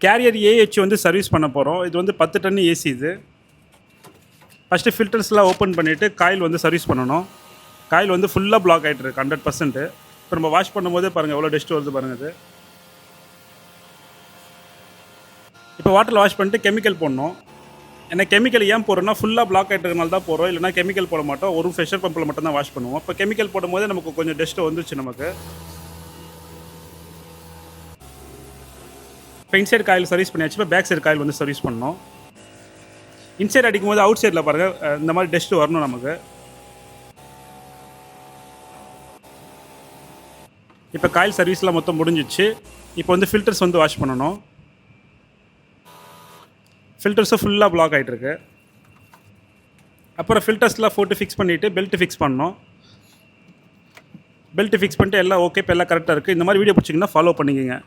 Carrier AHU வந்து service பண்ண போகிறோம். இது வந்து 10 டன் ஏசி இது. ஃபஸ்ட்டு ஃபில்டர்ஸ்லாம் ஓப்பன் பண்ணிவிட்டு காயில் வந்து சர்வீஸ் பண்ணணும். காயில் வந்து ஃபுல்லாக பிளாக் ஆகிட்டு இருக்கு 100%. இப்போ நம்ம வாஷ் பண்ணும்போதே பாருங்கள் எவ்வளோ டஸ்ட் வருது பாருங்கள் இது. இப்போ வாட்டரில் வாஷ் பண்ணிட்டு கெமிக்கல் போடணும். ஏன்னா கெமிக்கல் ஏன் போடுறோம்னா ஃபுல்லாக பிளாக் ஆகிட்டு இருக்கனால தான் போடுறோம். இல்லைனா கெமிக்கல் போட மாட்டோம். ஒரு ப்ரெஷர் பம்பில் மட்டும் தான் வாஷ் பண்ணுவோம். இப்போ கெமிக்கல் போடும்போது நமக்கு கொஞ்சம் டஸ்ட்டு வந்துச்சு நமக்கு. இப்போ இன்சைட் காயில் சர்வீஸ் பண்ணியாச்சு. இப்போ பேக் சைடு காயில் வந்து சர்வீஸ் பண்ணணும். இன்சைட் அடிக்கும்போது அவுட் சைடில் பாருங்கள் இந்த மாதிரி டஸ்ட்டு வரணும் நமக்கு. இப்போ காயில் சர்வீஸ்லாம் மொத்தம் முடிஞ்சிச்சு. இப்போ வந்து ஃபில்டர்ஸ் வந்து வாஷ் பண்ணணும். ஃபில்டர்ஸும் ஃபுல்லாக பிளாக் ஆகிட்டுருக்கு. அப்புறம் ஃபில்டர்ஸ்லாம் போட்டு ஃபிக்ஸ் பண்ணிவிட்டு பெல்ட்டு ஃபிக்ஸ் பண்ணணும். பெல்ட்டு ஃபிக்ஸ் பண்ணிட்டு எல்லாம் ஓகே, இப்போ எல்லாம் கரெக்டாக இருக்குது. இந்த மாதிரி வீடியோ பிடிச்சிங்கன்னா ஃபாலோ பண்ணிக்கோங்க.